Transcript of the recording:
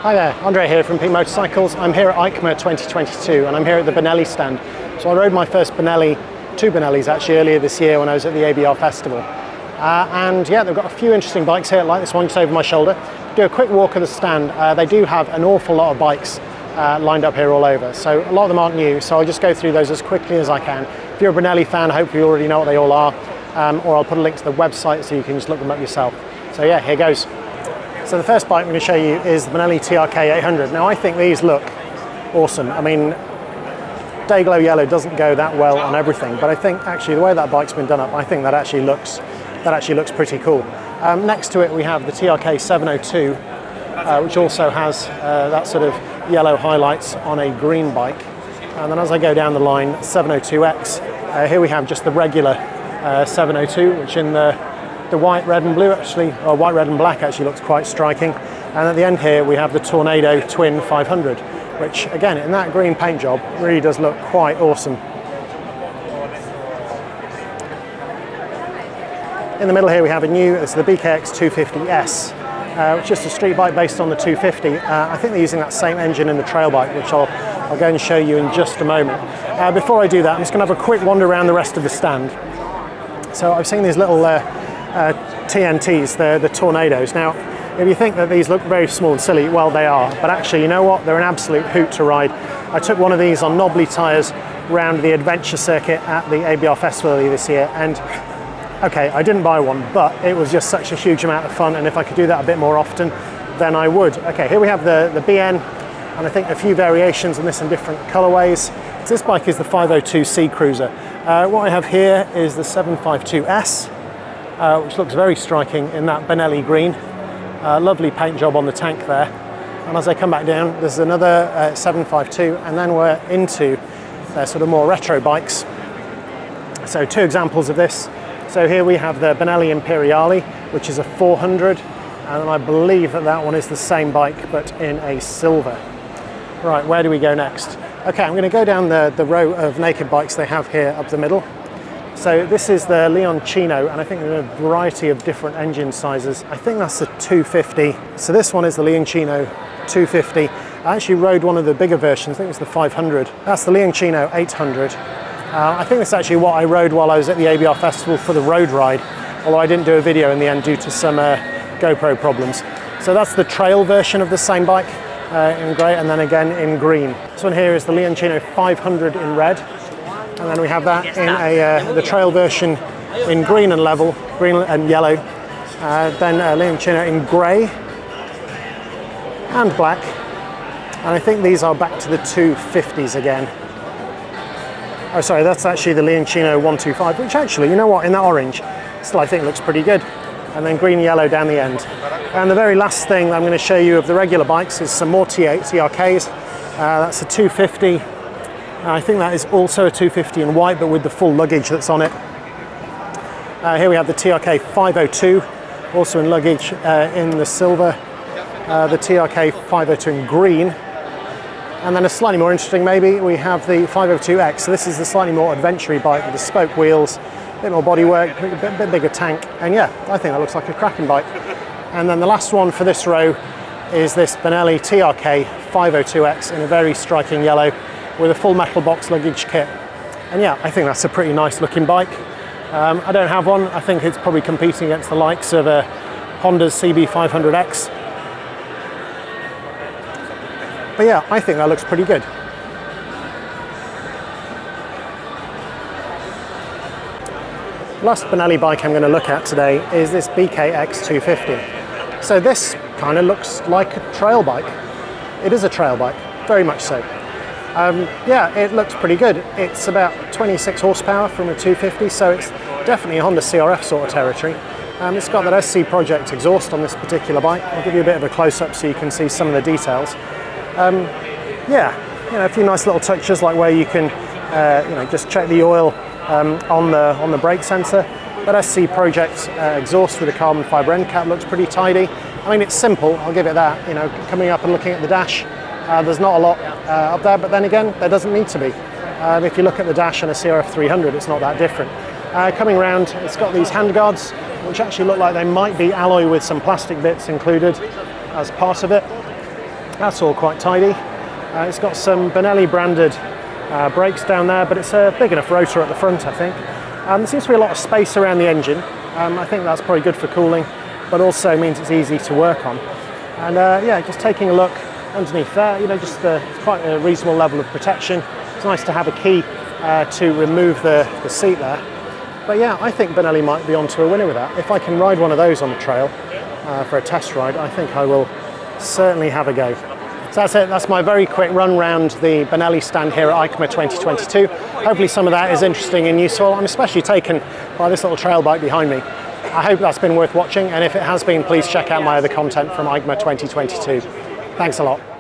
Hi there, Andre here from Peak Motorcycles. I'm here at EICMA 2022 and I'm here at the Benelli stand. So I rode my first Benelli, two Benellis actually, earlier this year when I was at the ABR festival. And yeah, they've got a few interesting bikes here, like this one just over my shoulder. Do a quick walk of the stand. They do have an awful lot of bikes lined up here all over. So a lot of them aren't new, so I'll just go through those as quickly as I can. If you're a Benelli fan, hopefully you already know what they all are, or I'll put a link to the website so you can just look them up yourself. So yeah, here goes. So the first bike I'm going to show you is the Benelli TRK 800. Now I think these look awesome. I mean, Dayglow yellow doesn't go that well on everything, but I think actually the way that bike's been done up, I think that actually looks pretty cool. Next to it we have the TRK 702, which also has that sort of yellow highlights on a green bike. And then as I go down the line, 702X. Here we have just the regular 702, which in the white, red and blue actually, or white, red and black actually looks quite striking. And at the end here we have the Tornado Twin 500, which again in that green paint job really does look quite awesome. In the middle here we have a new, it's the BKX 250S, which is just a street bike based on the 250. I think they're using that same engine in the trail bike, which I'll go and show you in just a moment. Before I do that, I'm just going to have a quick wander around the rest of the stand. So I've seen these little TNTs, the Tornadoes. Now, if you think that these look very small and silly, well, they are. But actually, you know what? They're an absolute hoot to ride. I took one of these on knobbly tyres round the adventure circuit at the ABR festival earlier this year, and okay, I didn't buy one, but it was just such a huge amount of fun, and if I could do that a bit more often, then I would. Okay, here we have the BN, and I think a few variations on this in different colourways. So this bike is the 502C Cruiser. What I have here is the 752S, which looks very striking in that Benelli green. Lovely paint job on the tank there. And as I come back down, there's another 752, and then we're into their sort of more retro bikes. So two examples of this. So here we have the Benelli Imperiale, which is a 400, and I believe that one is the same bike, but in a silver. Right, where do we go next? Okay, I'm going to go down the row of naked bikes they have here up the middle. So this is the Leoncino, and I think there are a variety of different engine sizes. I think that's the 250. So this one is the Leoncino 250. I actually rode one of the bigger versions, I think it's the 500. That's the Leoncino 800. I think that's actually what I rode while I was at the ABR festival for the road ride, although I didn't do a video in the end due to some GoPro problems. So that's the trail version of the same bike in grey, and then again in green. This one here is the Leoncino 500 in red. And then we have that in the trail version in green and level, green and yellow. Then Leoncino in grey and black. And I think these are back to the 250s again. Oh, sorry, that's actually the Leoncino 125, which actually, you know what, in that orange, still I think looks pretty good. And then green and yellow down the end. And the very last thing I'm going to show you of the regular bikes is some more TRKs. That's a 250. I think that is also a 250 in white, but with the full luggage that's on it. Here we have the TRK 502, also in luggage in the silver. The TRK 502 in green. And then a slightly more interesting maybe, we have the 502X. So this is the slightly more adventure-y bike with the spoke wheels, a bit more bodywork, a bit bigger tank. And yeah, I think that looks like a cracking bike. And then the last one for this row is this Benelli TRK 502X in a very striking yellow, with a full metal box luggage kit. And yeah, I think that's a pretty nice looking bike. I don't have one. I think it's probably competing against the likes of Honda's CB500X. But yeah, I think that looks pretty good. Last Benelli bike I'm going to look at today is this BKX 250. So this kind of looks like a trail bike. It is a trail bike, very much so. Yeah, it looks pretty good. It's about 26 horsepower from a 250, so it's definitely a Honda CRF sort of territory. It's got that SC Project exhaust on this particular bike. I'll give you a bit of a close-up so you can see some of the details. Yeah, you know, a few nice little touches like where you can, you know, just check the oil on the brake sensor. That SC Project exhaust with a carbon fibre end cap looks pretty tidy. I mean, it's simple. I'll give it that. You know, coming up and looking at the dash. There's not a lot up there, but then again, there doesn't need to be. If you look at the dash on a CRF 300, it's not that different. Coming round, it's got these handguards, which actually look like they might be alloy with some plastic bits included as part of it. That's all quite tidy. It's got some Benelli branded brakes down there, but it's a big enough rotor at the front, I think. There seems to be a lot of space around the engine. I think that's probably good for cooling, but also means it's easy to work on. And yeah, just taking a look underneath there, you know, just quite a reasonable level of protection. It's nice to have a key to remove the seat there. But yeah, I think Benelli might be onto a winner with that. If I can ride one of those on the trail for a test ride, I think I will certainly have a go. So that's it, that's my very quick run round the Benelli stand here at EICMA 2022. Hopefully some of that is interesting and useful. I'm especially taken by this little trail bike behind me. I hope that's been worth watching, and if it has been, please check out my other content from EICMA 2022. Thanks a lot.